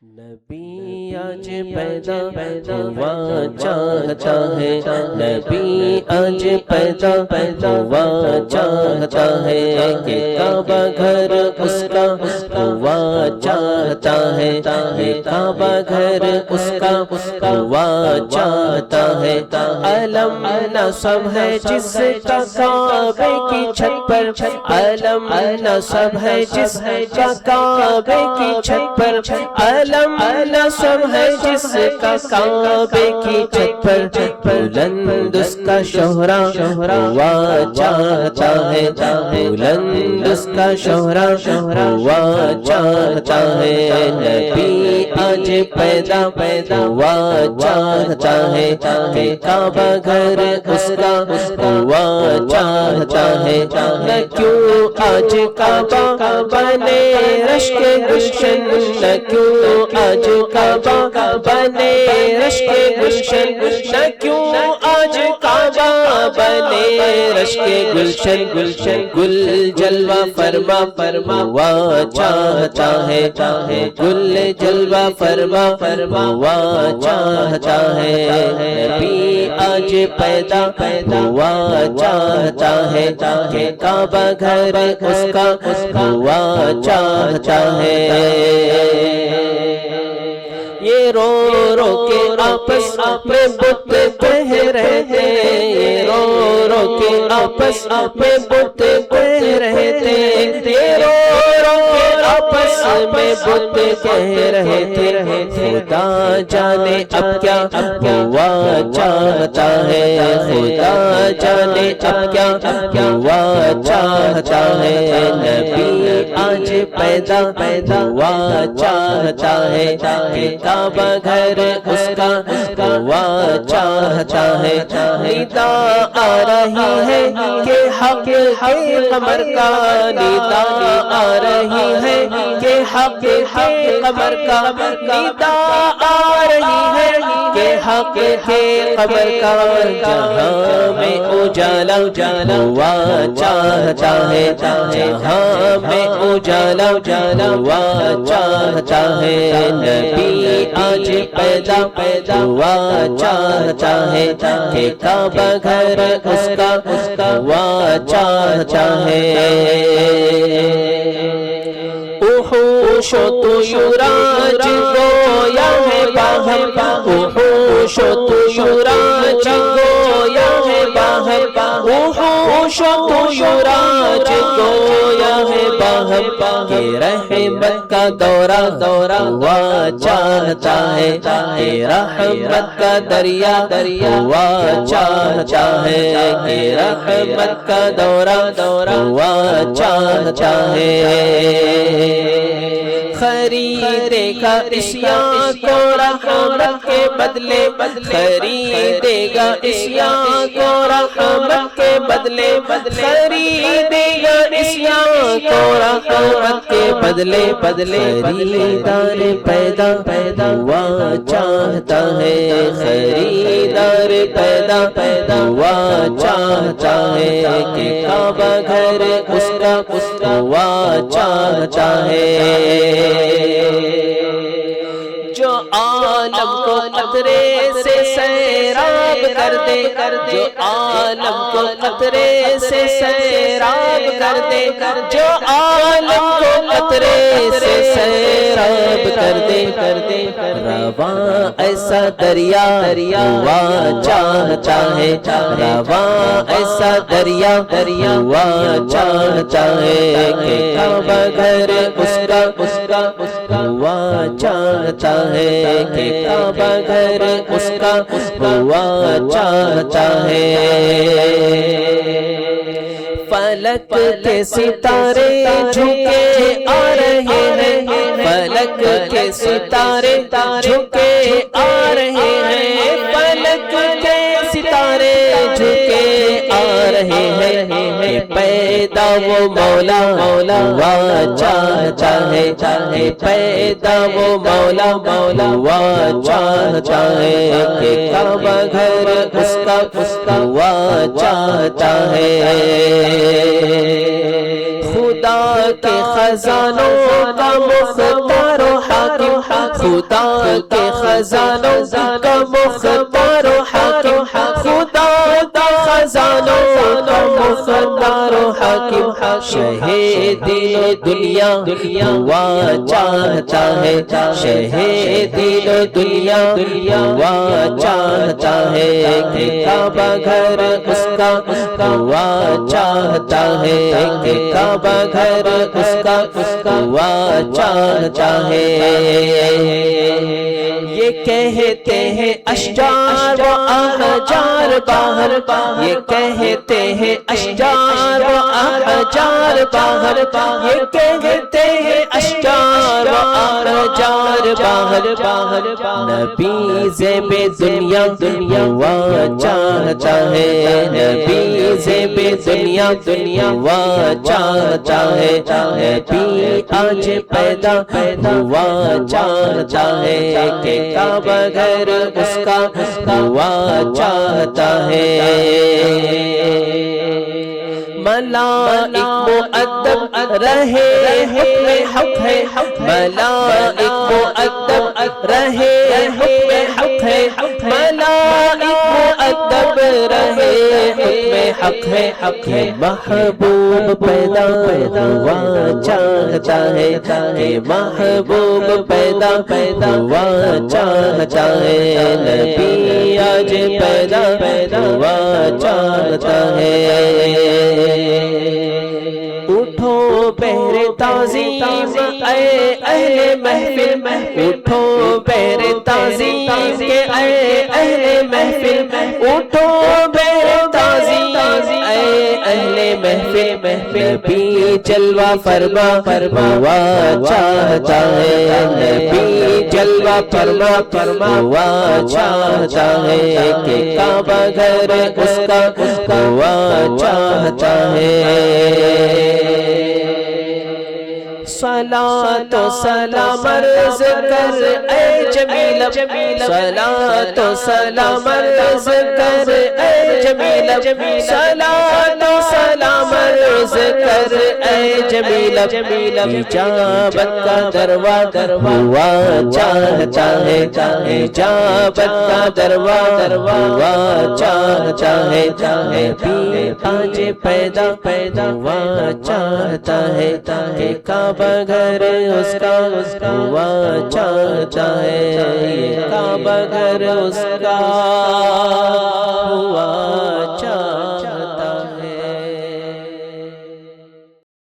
نبی آج پیدا ہوا چاہتا ہے، نبی آج پیدا ہوا چاہتا ہے کہ کعبہ گھر اس کا ہوا چاہتا ہے، یہ کعبہ گھر اس کا ہوا چاہتا ہے۔ علم نصب ہے جس کا کعبے کی چھت پر، علم نصب ہے جس کا کعبے کی چھت پر، علم نصب ہے جس کا کعبے کی چھت پر، بلند اس کا شہرا ہوا چاہتا ہے، بلند اس کا شہرا ہوا چاہتا ہے۔ نبی آج پیدا ہوا چاہتا ہے کہ کعبہ گھر اس کا ہوا چاہتا ہے۔ نہ کیوں آج کعبہ بنے رشک گلشن، نہ کیوں آج کعبہ بنے رشک گلشن، نہ کیوں آج کعبہ بنے رشک گلشن، گل جلوہ فرما ہوا چاہتا ہے، گل جلوہ فرما ہوا چاہتا ہے۔ نبی آج پیدا ہوا چاہتا ہے کہ کعبہ گھر اس کا ہوا چاہتا ہے۔ یہ رو رو کے آپس میں بت کہہ رہے تھے، یہ رو رو کے آپس میں بت کہہ رہے تھے، یہ رو رو کے آپس میں بت کہہ رہے تھے۔ خدا جانے اب کیا ہوا چاہتا ہے، خدا جانے اب کیا ہوا چاہتا ہے۔ نبی آج پیدا ہوا چاہتا ہے کہ کعبہ گھر اس کا ہوا چاہتا ہے۔ ندا آ رہی ہے کہ حق ہے قمر کا، ندا آ رہی ہے کہ حق ہے قمر کا، ندا آ رہی ہے کہ حق ہے قمر کا۔ جہاں میں اجالا ہوا چاہتا ہے، جہاں میں اجالا ہوا چاہتا ہے۔ نبی آج پیدا ہوا چاہتا ہے کہ کعبہ گھر اس کا ہوا چاہتا ہے۔ وحوش و طیوراج گویا ہے باہم، وحوش و طیوراج گویا ہے باہم، وحوش و طیوراج گویا ہے باہم، کہ رحمت کا دورہ ہوا چاہتا ہے، کہ رحمت کا دریا ہوا چاہتا ہے، کہ رحمت کا دورہ ہوا چاہتا ہے۔ خریدے گا عصیاں کو رحمت کے بدلے، خریدے گا عصیاں کو رحمت کے بدلے، خریدے گا عصیاں کو رحمت کے بدلے۔ خریدار پیدا ہوا چاہتا ہے، خریدار پیدا ہوا چاہتا ہے کہ کعبہ گھر اس کا ہوا چاہتا ہے۔ جو عالم کو قطرے سے سیراب کر دے، جو عالم کو قطرے سے سیراب کر دے، جو عالم کو قطرے سے سیراب کر دے، رواں ایسا دریا ہوا چاہتا ہے، رواں ایسا دریا ہوا چاہتا ہے کہ کعبہ گھر اس کا ہوا چاہتا ہے، کہ کعبہ گھر اس کا ہوا چاہتا ہے۔ فلک کے ستارے جھکے آ رہے ہیں، فلک کے ستارے جھکے آ رہے ہیں، فلک کے ستارے جھکے آ رہے ہیں، کہ پیدا وہ مولا ہوا چاہتا ہے، پیدا وہ مولا ہوا چاہتا ہے، کہ کعبہ گھر اس کا ہوا چاہتا ہے۔ خدا کے خزانوں کا مختار و حاکم، خدا کے خزانوں کا مختار و حاکم، خدا کے خزانوں کا مختار و حاکم، شہ دین و دنیا ہوا چاہتا ہے، شہ دین و دنیا ہوا چاہتا ہے، کہ کعبہ گھر اس کا ہوا چاہتا ہے، کہ کعبہ گھر اس کا ہوا چاہتا ہے۔ یہ کہتے ہیں اشجار و احجار باہر، یہ کہتے ہیں اشجار و احجار باہر، یہ کہتے ہیں اشجار و احجار باہر، نبی زیب دنیا ہوا چاہتا ہے، نبی زیب دنیا ہوا چاہتا ہے، نبی آج پیدا ہوا چاہتا ہے، کہ کعبہ گھر اس کا ہوا چاہتا ہے۔ ملائک مؤدب رہے حکم حق ہے، ملائک مؤدب رہے حکم حق ہے، ملائک مؤدب رہے حکم حق ہے، کہ محبوب پیدا ہوا چاہتا ہے، کہ محبوب پیدا ہوا چاہتا ہے، نبی آج پیدا ہوا چاہتا ہے۔ اٹھو بہر تعظیم اے اہل محفل، اٹھو بہر تعظیم کے اے اہل محفل، اٹھو بہر تعظیم اے اہل محفل، نبی جلوہ فرما ہوا چاہتا ہے، نبی جلوہ فرما ہوا چاہتا ہے، کہ کعبہ گھر اس کا ہوا چاہتا ہے۔ صلاۃ و سلام عرض کر اے جمیل، صلاۃ و سلام عرض کر اے جمیل، صلاۃ و سلام عرض کر اے جمیل، اجابت کا دروازہ ہوا چاہتا ہے، اجابت کا دروازہ ہوا چاہتا ہے، آج پیدا ہوا چاہتا ہے، کہ کعبہ گھر اس کا ہوا چاہتا ہے، کعبہ گھر اس کا ہوا